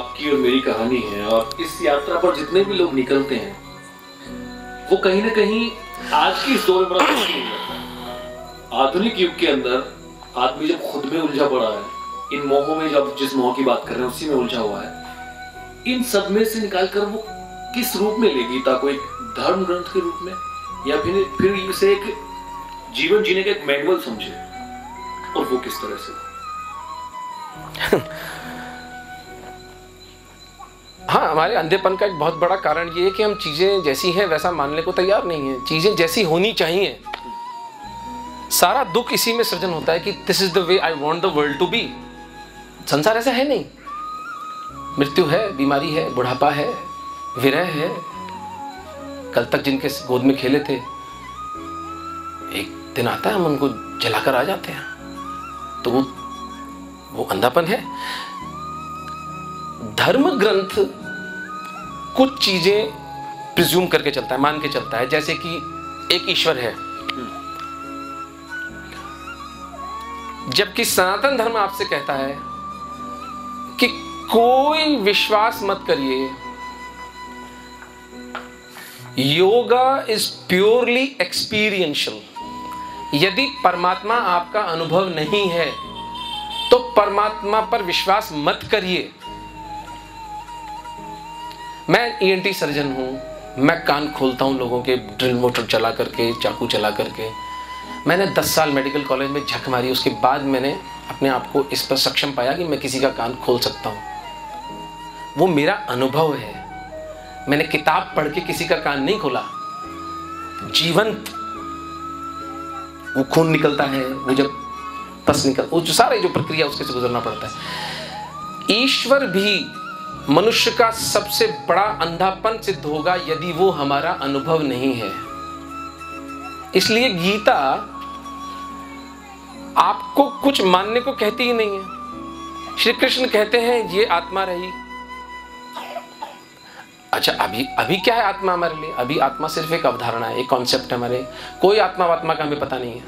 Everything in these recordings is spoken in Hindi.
आपकी और मेरी कहानी है, और इस यात्रा पर जितने भी लोग निकलते हैं वो कहीं ना कहीं आज की इस दौर में बड़ा मुश्किल लगता है। आधुनिक युग के अंदर आदमी जब खुद में उलझा पड़ा है, इन मोहों में, जब जिस मोह की बात कर रहे हैं उसी में उलझा हुआ है, इन सब में से निकालकर वो किस रूप में ले गीता को? एक धर्म ग्रंथ के रूप में, या फिर इसे एक जीवन जीने का एक मैनुअल समझे, और वो किस तरह से? हाँ, हमारे अंधेपन का एक बहुत बड़ा कारण ये है कि हम चीजें जैसी हैं वैसा मानने को तैयार नहीं है। चीजें जैसी होनी चाहिए। सारा दुख इसी में सृजन होता है कि this is the way I want the world to be. संसार ऐसा है नहीं। मृत्यु है, बीमारी है, बुढ़ापा है, विरह है। कल तक जिनके गोद में खेले थे, एक दिन आता है हम उनको जलाकर आ जाते हैं। तो वो अंधापन है। धर्म ग्रंथ कुछ चीजें प्रिज्यूम करके चलता है, मान के चलता है, जैसे कि एक ईश्वर है, जबकि सनातन धर्म आपसे कहता है कि कोई विश्वास मत करिए, योगा इज प्योरली एक्सपीरियंशियल। यदि परमात्मा आपका अनुभव नहीं है तो परमात्मा पर विश्वास मत करिए। मैं ईएनटी सर्जन हूं, मैं कान खोलता हूं लोगों के, ड्रिल मोटर चला करके, चाकू चला करके। मैंने 10 साल मेडिकल कॉलेज में झक मारी, उसके बाद मैंने अपने आप को इस पर सक्षम पाया कि मैं किसी का कान खोल सकता हूं। वो मेरा अनुभव है। मैंने किताब पढ़ के किसी का कान नहीं खोला। जीवंत वो खून निकलता है, वो जब पस निकल, वो जो सारे जो प्रक्रिया उसके से गुजरना पड़ता है। ईश्वर भी मनुष्य का सबसे बड़ा अंधापन सिद्ध होगा यदि वो हमारा अनुभव नहीं है। इसलिए गीता आपको कुछ मानने को कहती ही नहीं है। श्री कृष्ण कहते हैं ये आत्मा रही। अच्छा, अभी क्या है आत्मा हमारे लिए? अभी आत्मा सिर्फ एक अवधारणा है, एक कॉन्सेप्ट है हमारे। कोई आत्मा का हमें पता नहीं है।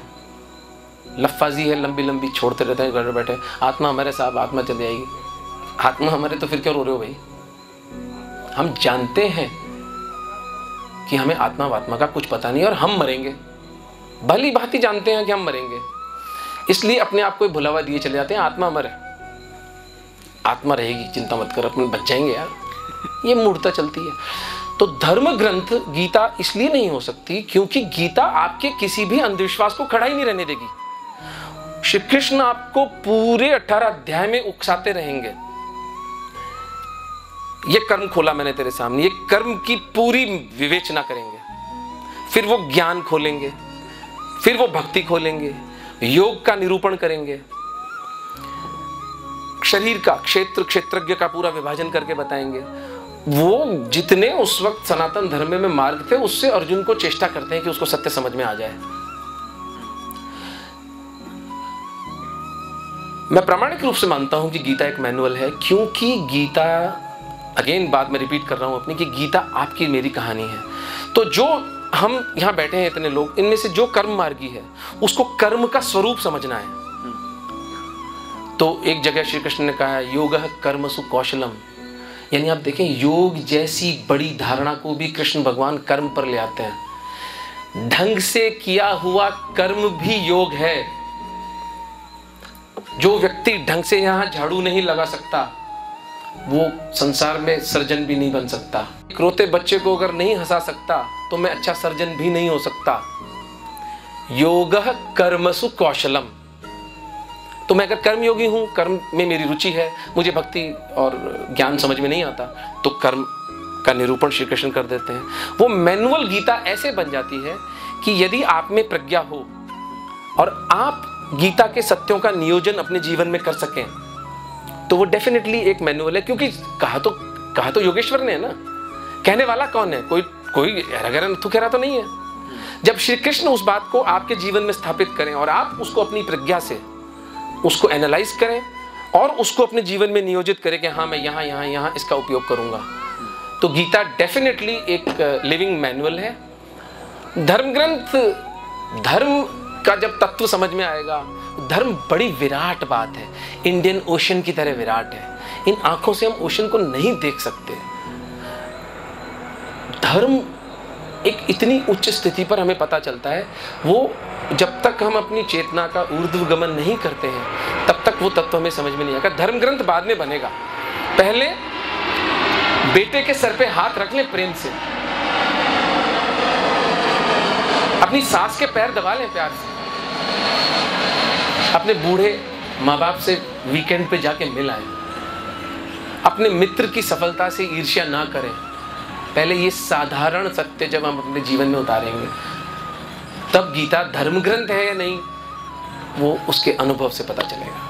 लफ्फाजी है, लंबी लंबी छोड़ते रहते हैं घर बैठे। आत्मा हमारे साहब, आत्मा चली जाएगी। आत्मा हमारे, तो फिर क्यों रो रहे हो भाई? हम जानते हैं कि हमें आत्मा का कुछ पता नहीं और हम मरेंगे। भली भांति जानते हैं कि हम मरेंगे, इसलिए अपने आप को भुलावा दिए चले जाते हैं। आत्मा अमर है, आत्मा रहेगी, चिंता मत कर, अपने बच जाएंगे यार। ये मूर्खता चलती है। तो धर्म ग्रंथ गीता इसलिए नहीं हो सकती क्योंकि गीता आपके किसी भी अंधविश्वास को खड़ा ही नहीं रहने देगी। श्री कृष्ण आपको पूरे 18 अध्याय में उकसाते रहेंगे। ये कर्म खोला मैंने तेरे सामने, ये कर्म की पूरी विवेचना करेंगे, फिर वो ज्ञान खोलेंगे, फिर वो भक्ति खोलेंगे, योग का निरूपण करेंगे, शरीर का क्षेत्र क्षेत्रज्ञ का पूरा विभाजन करके बताएंगे। वो जितने उस वक्त सनातन धर्म में मार्ग थे उससे अर्जुन को चेष्टा करते हैं कि उसको सत्य समझ में आ जाए। मैं प्रामाणिक रूप से मानता हूं कि गीता एक मैनुअल है, क्योंकि गीता, अगेन बात मैं रिपीट कर रहा हूं अपनी, कि गीता आपकी मेरी कहानी है। तो जो हम यहां बैठे हैं इतने लोग, इनमें से जो कर्म मार्गी है उसको कर्म का स्वरूप समझना है। तो एक जगह श्री कृष्ण ने कहा है योगः कर्मसु कौशलम, यानी आप देखें योग जैसी बड़ी धारणा को भी कृष्ण भगवान कर्म पर ले आते हैं। ढंग से किया हुआ कर्म भी योग है। जो व्यक्ति ढंग से यहां झाड़ू नहीं लगा सकता वो संसार में सर्जन भी नहीं बन सकता। रोते बच्चे को अगर नहीं हंसा सकता तो मैं अच्छा सर्जन भी नहीं हो सकता। योगः कर्मसु कौशलम। तो मैं अगर कर्मयोगी हूं, कर्म में मेरी रुचि है, मुझे भक्ति और ज्ञान समझ में नहीं आता, तो कर्म का निरूपण श्री कृष्ण कर देते हैं। वो मैनुअल गीता ऐसे बन जाती है कि यदि आप में प्रज्ञा हो और आप गीता के सत्यों का नियोजन अपने जीवन में कर सकें तो वो डेफिनेटली एक मैनुअल है। क्योंकि कहा तो योगेश्वर ने है ना, कहने वाला कौन है? कोई नथुखेरा तो नहीं है। जब श्री कृष्ण उस बात को आपके जीवन में स्थापित करें और आप उसको अपनी प्रज्ञा से उसको एनालाइज करें और उसको अपने जीवन में नियोजित करें कि हाँ मैं यहाँ इसका उपयोग करूंगा, तो गीता डेफिनेटली एक लिविंग मैनुअल है। धर्म ग्रंथ, धर्म का जब तत्व समझ में आएगा, धर्म बड़ी विराट बात है, इंडियन ओशन की तरह विराट है। इन आंखों से हम ओशन को नहीं देख सकते। धर्म एक इतनी उच्च स्थिति पर हमें पता चलता है, वो जब तक हम अपनी चेतना का ऊर्ध्वगमन नहीं करते हैं तब तक वो तत्व हमें समझ में नहीं आएगा। धर्म ग्रंथ बाद में बनेगा, पहले बेटे के सर पे हाथ रख ले प्रेम से, अपनी सास के पैर दबा लें प्यार से, अपने बूढ़े माँ बाप से वीकेंड पे जाके मिल आए, अपने मित्र की सफलता से ईर्ष्या ना करें। पहले ये साधारण सत्य जब हम अपने जीवन में उतारेंगे तब गीता धर्म ग्रंथ है या नहीं वो उसके अनुभव से पता चलेगा।